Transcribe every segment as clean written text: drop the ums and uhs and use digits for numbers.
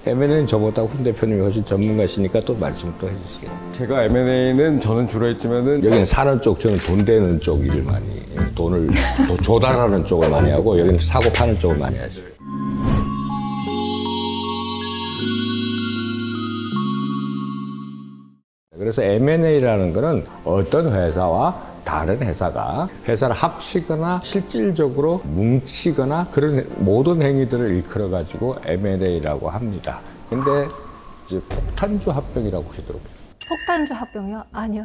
M&A는 저보다 훈 대표님이 훨씬 전문가시니까 또 말씀 또 해주시겠죠. 제가 M&A는 저는 주로 했지만은 여기는 사는 쪽, 저는 돈 되는 쪽 일을 많이, 돈을 조달하는 쪽을 많이 하고, 여기는 사고 파는 쪽을 많이 하죠. 그래서 M&A라는 거는 어떤 회사와 다른 회사가 회사를 합치거나 실질적으로 뭉치거나 그런 모든 행위들을 일컬어가지고 M&A라고 합니다. 근데 이제 폭탄주 합병이라고 하시더라고요. 폭탄주 합병이요? 아니요.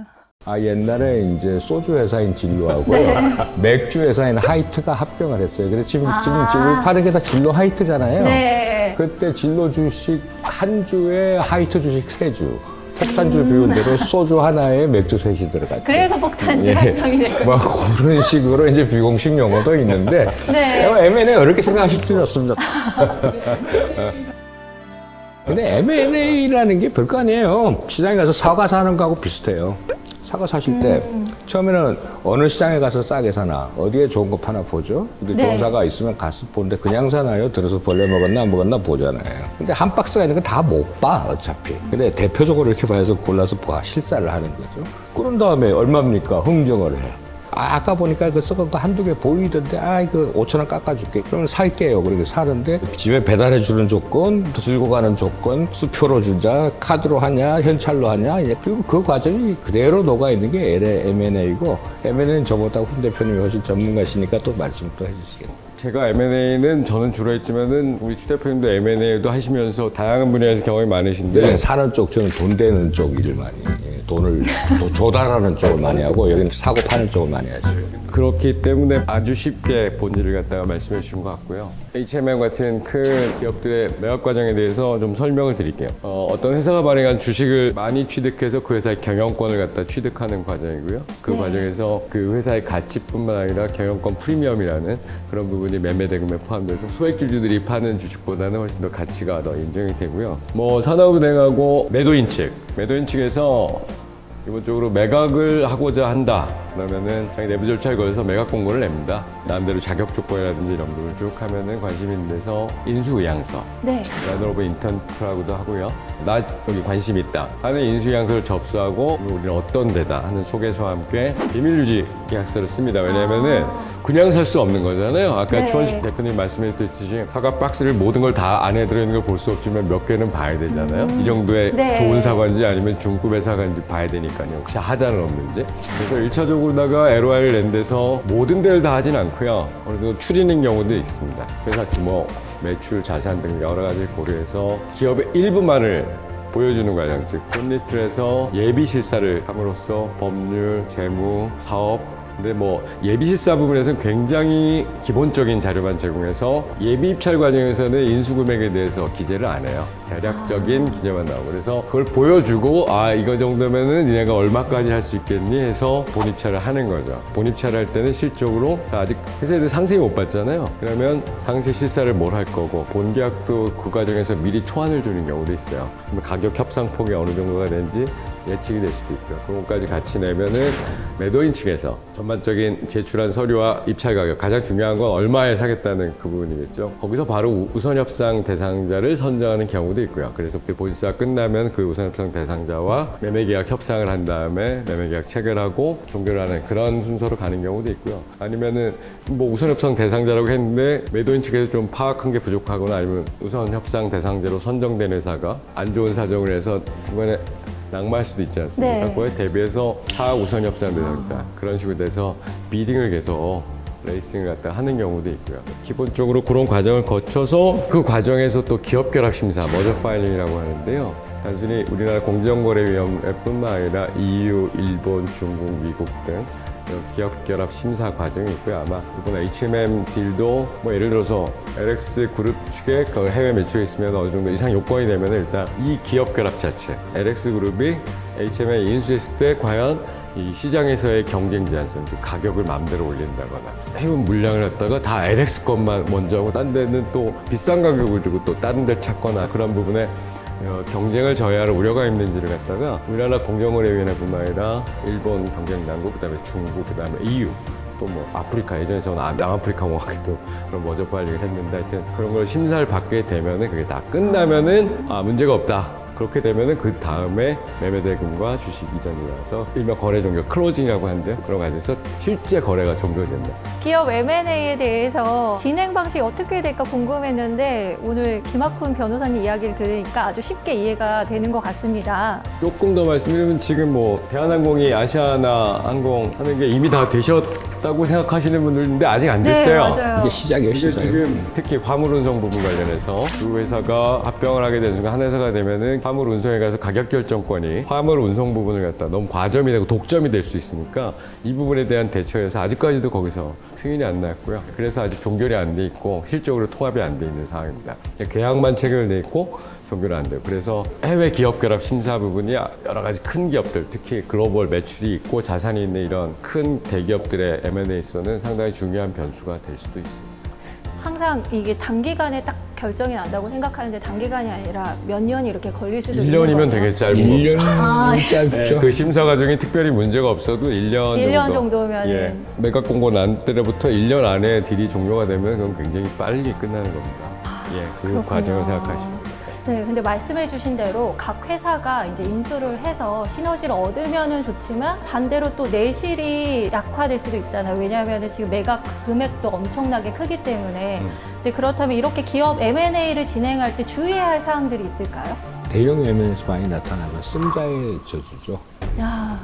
옛날에 이제 소주 회사인 진로하고요. 맥주 회사인 하이트가 합병을 했어요. 그래서 지금 우리 파는 게 다 진로 하이트잖아요. 네. 그때 진로 주식 한 주에 하이트 주식 세 주. 폭탄주 비율대로 소주 하나에 맥주 셋이 들어갔죠. 그래서 폭탄주 합병이 된 거예요. 막 그런 식으로 이제 비공식 용어도 있는데 네. M&A 어렵게 생각하실 필요 없습니다. 근데 M&A라는 게 별거 아니에요. 시장에 가서 사과 사는 거하고 비슷해요. 사과 사실 때 처음에는 어느 시장에 가서 싸게 사나 어디에 좋은 거 파나 보죠. 근데 네. 좋은 사과 있으면 가서 보는데 그냥 사나요? 들어서 벌레 먹었나 안 먹었나 보잖아요. 근데 한 박스가 있는 건 다 못 봐 어차피. 근데 대표적으로 이렇게 봐서 골라서 실사를 하는 거죠. 그런 다음에 얼마입니까? 흥정을 해. 아까 보니까 그 썩은 거 한두 개 보이던데, 이거 5,000원 깎아줄게. 그러면 살게요. 그렇게 사는데, 집에 배달해 주는 조건, 들고 가는 조건, 수표로 주자, 카드로 하냐, 현찰로 하냐, 그리고 그 과정이 그대로 녹아 있는 게 M&A고, M&A는 저보다 훈 대표님이 훨씬 전문가시니까 또 말씀 또 해주시겠네요. 제가 M&A는 저는 주로 했지만은 우리 추 대표님도 M&A도 하시면서 다양한 분야에서 경험이 많으신데 여기는 사는 쪽, 저는 돈 되는 쪽 일을 많이, 돈을 조달하는 쪽을 많이 하고, 여기는 사고 파는 쪽을 많이 하죠. 그렇기 때문에 아주 쉽게 본질을 갖다가 말씀해 주신 것 같고요. H&M 같은 큰 기업들의 매각 과정에 대해서 좀 설명을 드릴게요. 어떤 회사가 발행한 주식을 많이 취득해서 그 회사의 경영권을 갖다 취득하는 과정이고요. 그 과정에서 그 회사의 가치뿐만 아니라 경영권 프리미엄이라는 그런 부분이 매매 대금에 포함돼서 소액주주들이 파는 주식보다는 훨씬 더 가치가 더 인정이 되고요. 산업은행하고 매도인 측에서 기본적으로 매각을 하고자 한다. 그러면은 자기 내부 절차를 거쳐서 매각 공고를 냅니다. 나름대로 자격 조건이라든지 이런 부분을 쭉 하면은 관심 있는 데서 인수의향서, 네. 레터 오브 인턴트라고도 하고요. 나 여기 관심 있다 하는 인수의향서를 접수하고 우리는 어떤 데다 하는 소개서와 함께 비밀유지 계약서를 씁니다. 왜냐면은 그냥 살 수 없는 거잖아요. 아까 네. 추원식 대표님 말씀해주셨듯이 사과 박스를 모든 걸 다 안에 들어있는 걸 볼 수 없지만 몇 개는 봐야 되잖아요. 이 정도의 네. 좋은 사과인지 아니면 중급의 사과인지 봐야 되니까요. 혹시 하자는 없는지. 그래서 1차적으로다가 LOI를 낸 데서 모든 데를 다 하진 않고요. 어느 정도 추리는 경우도 있습니다. 회사 규모, 매출, 자산 등 여러 가지를 고려해서 기업의 일부만을 보여주는 과정, 즉 홈리스트를 해서 예비 실사를 함으로써 법률, 재무, 사업, 근데 예비 실사 부분에서는 굉장히 기본적인 자료만 제공해서 예비 입찰 과정에서는 인수 금액에 대해서 기재를 안 해요. 대략적인 기재만 나오고 그래서 그걸 보여주고 이거 정도면은 니네가 얼마까지 할 수 있겠니 해서 본입찰을 하는 거죠. 본입찰을 할 때는 실적으로 아직 회사에서 상세히 못 봤잖아요. 그러면 상세 실사를 뭘 할 거고 본계약도 그 과정에서 미리 초안을 주는 경우도 있어요. 그러면 가격 협상 폭이 어느 정도가 되는지 예측이 될 수도 있고요. 그런 것까지 같이 내면은 매도인 측에서 전반적인 제출한 서류와 입찰 가격, 가장 중요한 건 얼마에 사겠다는 그 부분이겠죠. 거기서 바로 우선 협상 대상자를 선정하는 경우도 있고요. 그래서 그 본사가 끝나면 그 우선 협상 대상자와 매매 계약 협상을 한 다음에 매매 계약 체결하고 종결을 하는 그런 순서로 가는 경우도 있고요. 아니면은 우선 협상 대상자라고 했는데 매도인 측에서 좀 파악한 게 부족하거나 아니면 우선 협상 대상자로 선정된 회사가 안 좋은 사정을 해서 중간에 낙마할 수도 있지 않습니까? 네. 그거에 대비해서 타 우선 협상 대상자 그런 식으로 돼서 비딩을 계속 레이싱을 갖다 하는 경우도 있고요. 기본적으로 그런 과정을 거쳐서 그 과정에서 또 기업 결합 심사, 머저 파일링이라고 하는데요. 단순히 우리나라 공정거래위원회뿐만 아니라 EU, 일본, 중국, 미국 등 기업 결합 심사 과정이 있고요. 아마 이번 H&M 딜도 예를 들어서 LX 그룹 측에 그 해외 매출이 있으면 어느 정도 이상 요건이 되면 일단 이 기업 결합 자체, LX 그룹이 H&M에 인수했을 때 과연 이 시장에서의 경쟁 제한성, 가격을 마음대로 올린다거나 해운 물량을 갖다가 다 LX 것만 먼저 하고 딴 데는 또 비싼 가격을 주고 또 다른 데 찾거나 그런 부분에 경쟁을 저해할 우려가 있는지를 갖다가 우리나라 공정거래위원회뿐만 아니라 일본 경쟁당국, 그다음에 중국, 그다음에 EU 또 뭐 아프리카, 예전에 저는 남아프리카 공화국도 그런 머저포 할 얘기를 했는데 하여튼 그런 걸 심사를 받게 되면은 그게 다 끝나면은 문제가 없다. 그렇게 되면은 그 다음에 매매대금과 주식 이전이라서 일명 거래 종료 클로징이라고 하는데 그런 거 안에서 실제 거래가 종료된다. 기업 M&A에 대해서 진행 방식이 어떻게 될까 궁금했는데 오늘 김학훈 변호사님 이야기를 들으니까 아주 쉽게 이해가 되는 것 같습니다. 조금 더 말씀드리면 지금 뭐 대한항공이 아시아나 항공 하는 게 이미 다 되셨다고 생각하시는 분들인데 아직 안 됐어요. 네, 맞아요. 이게 시작이에요, 이게 시작. 지금 특히 화물운송 부분 관련해서 두 회사가 합병을 하게 되는 순간 한 회사가 되면은 화물운송에 가서 가격 결정권이 화물운송 부분을 갖다 너무 과점이 되고 독점이 될 수 있으니까 이 부분에 대한 대처에서 아직까지도 거기서 승인이 안 났고요. 그래서 아직 종결이 안 돼 있고 실적으로 통합이 안 돼 있는 상황입니다. 계약만 체결돼 있고 종결이 안 돼요. 그래서 해외 기업 결합 심사 부분이 여러 가지 큰 기업들, 특히 글로벌 매출이 있고 자산이 있는 이런 큰 대기업들의 M&A에서는 상당히 중요한 변수가 될 수도 있습니다. 항상 이게 단기간에 딱 결정이 난다고 생각하는데 단기간이 아니라 몇 년이 이렇게 걸릴 수도 있는 1년이면 거예요. 되게 짧은 거. 1년 짧죠. 그 심사 과정이 특별히 문제가 없어도 1년 1년 정도면은. 예. 매각 공고 난 때부터 1년 안에 딜이 종료가 되면 그건 굉장히 빨리 끝나는 겁니다. 예, 그 그렇군요. 과정을 생각하시면 돼요. 네, 근데 말씀해 주신 대로 각 회사가 이제 인수를 해서 시너지를 얻으면은 좋지만 반대로 또 내실이 약화될 수도 있잖아요. 왜냐하면 지금 매각 금액도 엄청나게 크기 때문에. 근데 그렇다면 이렇게 기업 M&A를 진행할 때 주의해야 할 사항들이 있을까요? 대형 M&A에서 많이 나타나는 승자의 저주죠. 야,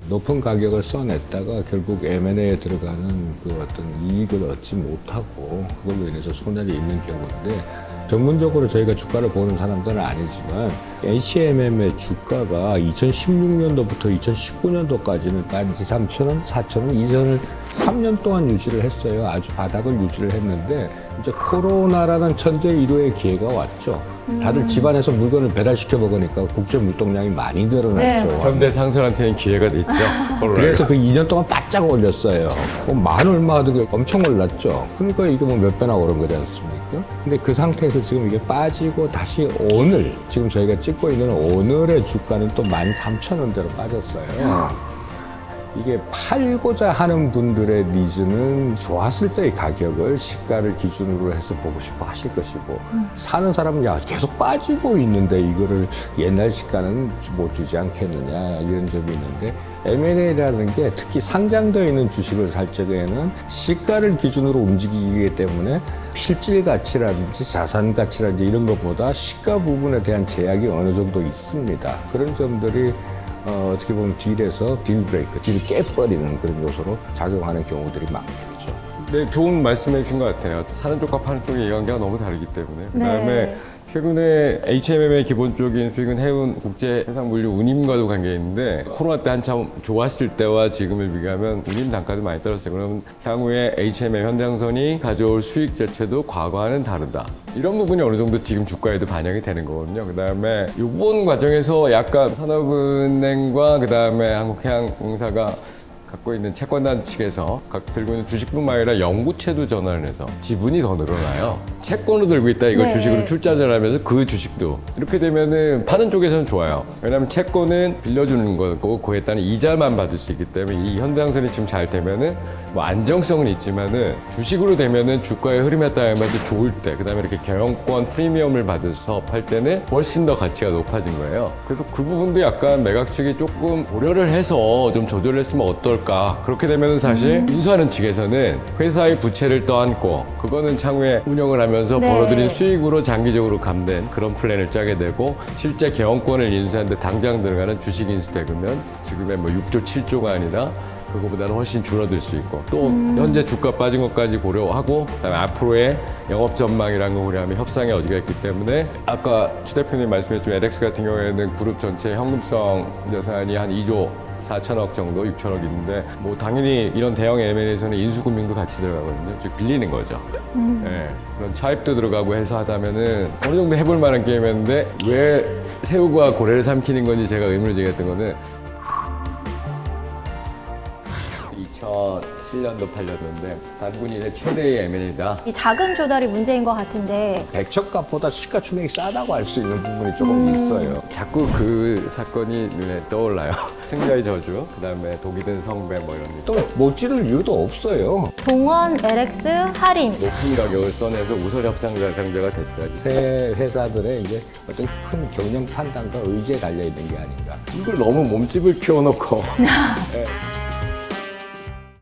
높은 가격을 써냈다가 결국 M&A에 들어가는 그 어떤 이익을 얻지 못하고 그걸로 인해서 손해를 입는 경우인데 전문적으로 저희가 주가를 보는 사람들은 아니지만 HMM의 주가가 2016년도부터 2019년도까지는 13,000원, 4,000원 이 선을 3년 동안 유지를 했어요. 아주 바닥을 유지를 했는데 이제 코로나라는 천재 일호의 기회가 왔죠. 다들 집안에서 물건을 배달시켜 먹으니까 국제 물동량이 많이 늘어났죠. 네. 현대상선한테는 기회가 있죠. 그래서 그 2년 동안 바짝 올렸어요. 만 얼마 하던 엄청 올랐죠. 그러니까 이게 뭐 몇 배나 오른 거지 않습니까? 근데 그 상태에서 지금 이게 빠지고 다시 오늘, 지금 저희가 찍고 있는 오늘의 주가는 또 13,000원대로 빠졌어요. 이게 팔고자 하는 분들의 니즈는 좋았을 때의 가격을 시가를 기준으로 해서 보고 싶어 하실 것이고 사는 사람은 야 계속 빠지고 있는데 이거를 옛날 시가는 뭐 주지 않겠느냐 이런 점이 있는데 M&A라는 게 특히 상장되어 있는 주식을 살 적에는 시가를 기준으로 움직이기 때문에 실질 가치라든지 자산 가치라든지 이런 것보다 시가 부분에 대한 제약이 어느 정도 있습니다. 그런 점들이 어떻게 보면 딜에서 딜 브레이크, 딜을 깨버리는 그런 요소로 작용하는 경우들이 많겠죠. 네, 좋은 말씀해 주신 것 같아요. 사는 쪽과 파는 쪽의 이해관계가 너무 다르기 때문에. 네. 그다음에 최근에 HMM의 기본적인 수익은 해운 국제 해상 물류 운임과도 관계 있는데 코로나 때 한참 좋았을 때와 지금을 비교하면 운임 단가도 많이 떨어졌어요. 그러면 향후에 HMM 현대항선이 가져올 수익 자체도 과거와는 다르다. 이런 부분이 어느 정도 지금 주가에도 반영이 되는 거거든요. 그다음에 이번 과정에서 약간 산업은행과 그다음에 한국해양공사가 갖고 있는 채권단 측에서 들고 있는 주식뿐만 아니라 영구채도 전환을 해서 지분이 더 늘어나요. 채권으로 들고 있다 이거 네. 주식으로 출자를 하면서 그 주식도 이렇게 되면은 파는 쪽에서는 좋아요. 왜냐하면 채권은 빌려주는 거고 그에 따른 이자만 받을 수 있기 때문에 이 현대항선이 지금 잘 되면은 뭐 안정성은 있지만은 주식으로 되면은 주가의 흐름에 따라서 좋을 때 그다음에 이렇게 경영권 프리미엄을 받아서 팔 때는 훨씬 더 가치가 높아진 거예요. 그래서 그 부분도 약간 매각 측이 조금 고려를 해서 좀 조절을 했으면 어떨까. 그렇게 되면은 사실 인수하는 측에서는 회사의 부채를 떠안고 그거는 향후에 운영을 하면서 네. 벌어들인 수익으로 장기적으로 감된 그런 플랜을 짜게 되고 실제 경영권을 인수하는데 당장 들어가는 주식 인수 대금은 지금의 뭐 6조 7조가 아니라 그거보다는 훨씬 줄어들 수 있고 또 현재 주가 빠진 것까지 고려하고 그다음에 앞으로의 영업 전망이라는 걸 고려하면 협상의 여지가 있기 때문에 아까 추 대표님 말씀해준 LX 같은 경우에는 그룹 전체 현금성 자산이 한 2조 4천억 정도, 6천억 있는데 뭐 당연히 이런 대형 M&A에서는 인수금융도 같이 들어가거든요. 즉 빌리는 거죠. 네, 그런 차입도 들어가고 해서 하다면은 어느 정도 해볼 만한 게임이었는데 왜 새우가 고래를 삼키는 건지 제가 의문을 제기했던 거는 2007 2017년도 팔렸는데 단군인의 최대의 M&A다. 이 작은 조달이 문제인 것 같은데 백척값보다 시가총액이 싸다고 할 수 있는 부분이 조금 있어요. 자꾸 그 사건이 눈에 떠올라요. 승자의 저주, 그다음에 독이 든 성배 뭐 이런 게. 또 못 지를 이유도 없어요. 동원 LX 할인 높은 가격을 써내서 우선 협상 대상자가 됐어야지. 새 회사들의 이제 어떤 큰 경영 판단과 의지에 달려 있는 게 아닌가. 이걸 너무 몸집을 키워놓고 예,